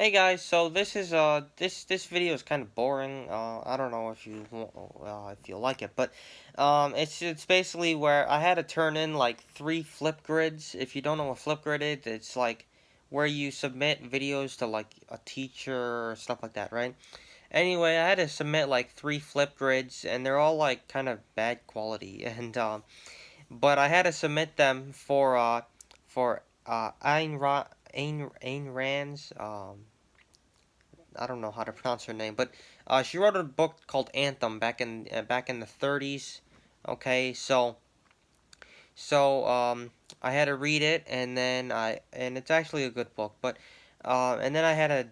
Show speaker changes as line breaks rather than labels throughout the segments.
Hey guys, so this video is kind of boring. I don't know if you like it, but it's basically where I had to turn in like 3 Flipgrids. If you don't know what Flipgrid is, it's like where you submit videos to like a teacher or stuff like that, right? Anyway, I had to submit like 3 Flipgrids, and they're all like kind of bad quality, and but I had to submit them for Ayn Rand's I don't know how to pronounce her name, but she wrote a book called Anthem back in the 30s. Okay, so I had to read it, and it's actually a good book, but and then I had to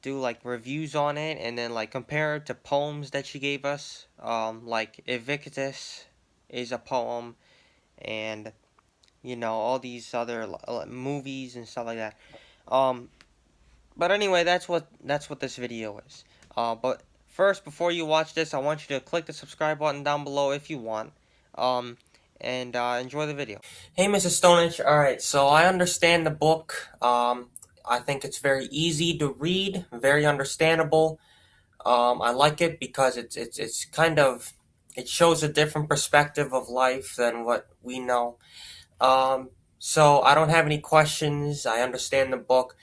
do like reviews on it, and then like compare it to poems that she gave us. Like Evictus is a poem, and all these other movies and stuff like that. Um, but anyway, that's what this video is. But first, before you watch this, I want you to click the subscribe button down below if you want. Um, and enjoy the video. Hey, Mrs. Stonehenge. All right, so I understand the book. I think it's very easy to read, very understandable. I like it because it's kind of it shows a different perspective of life than what we know. Um, so I don't have any questions. I understand the book.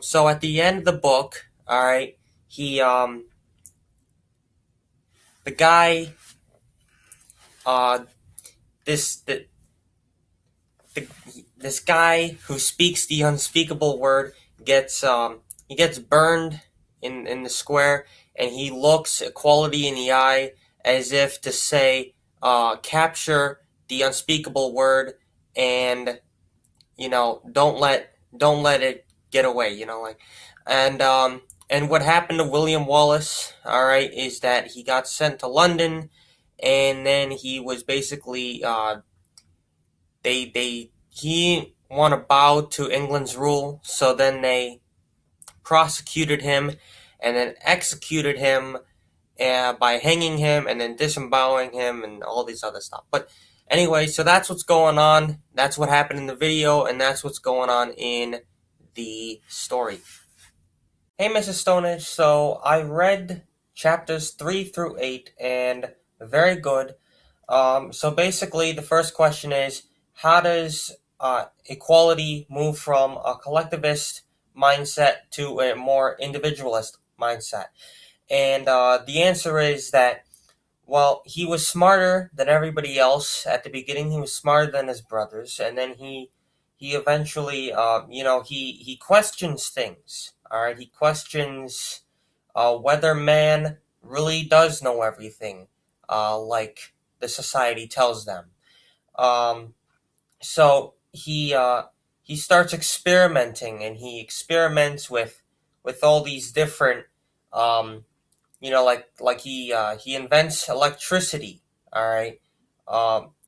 So at the end of the book, all right, he, the guy, uh, this, the this guy who speaks the unspeakable word he gets burned in the square, and he looks equality in the eye as if to say, capture the unspeakable word, and don't let it get away. And and what happened to William Wallace, all right, is that he got sent to London, and then he was basically he want to bow to England's rule, so then they prosecuted him and then executed him by hanging him and then disemboweling him and all these other stuff. But anyway, so that's what's going on. That's what happened in the video, and that's what's going on in the story. Hey, Mrs. Stonehenge. So I read chapters 3 through 8, and very good. So basically, the first question is, how does equality move from a collectivist mindset to a more individualist mindset? And the answer is that, well, he was smarter than everybody else at the beginning. He was smarter than his brothers, and then he eventually, he questions things. All right, he questions whether man really does know everything, like the society tells them. Um, so he starts experimenting, and he experiments with all these different, um, like he invents electricity. All right,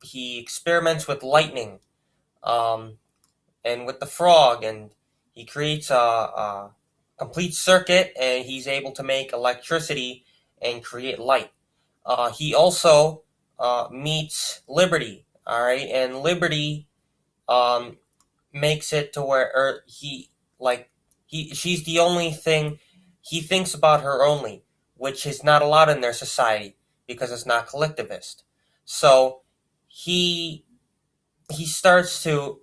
he experiments with lightning, um, and with the frog, and he creates a complete circuit, and he's able to make electricity and create light. He also meets Liberty, all right, and Liberty um, makes it to where she's the only thing he thinks about her only, which is not allowed in their society because it's not collectivist. So he he starts to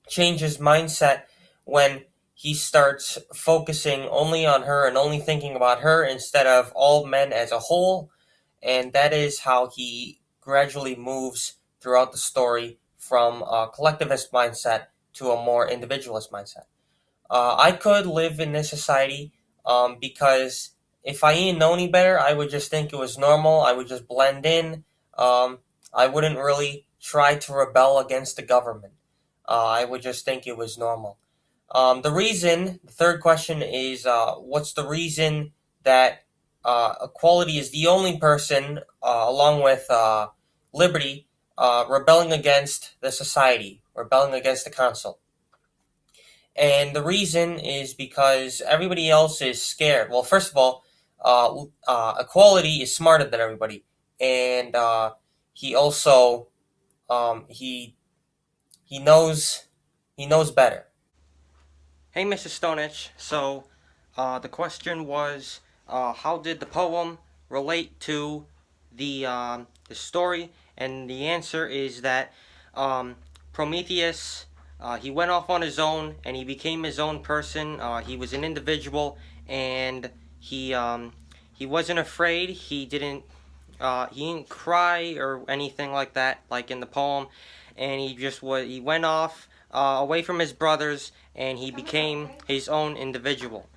change his mindset when he starts focusing only on her and only thinking about her instead of all men as a whole. And that is how he gradually moves throughout the story from a collectivist mindset to a more individualist mindset. I could live in this society because if I didn't know any better, I would just think it was normal. I would just blend in. I wouldn't really try to rebel against the government. I would just think it was normal. The third question is, what's the reason that equality is the only person, along with liberty, rebelling against the society, rebelling against the council? And the reason is because everybody else is scared. Well, first of all, equality is smarter than everybody, and he also he knows better. Hey, Mrs. Stonich. So, the question was, how did the poem relate to the story? And the answer is that Prometheus, he went off on his own and he became his own person. He was an individual, and he wasn't afraid. He didn't cry or anything like that, like in the poem, and he went off away from his brothers, and he became his own individual.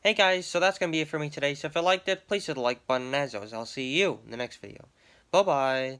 Hey guys, so that's gonna be it for me today. So if you liked it, please hit the like button. As always, I'll see you in the next video. Bye bye.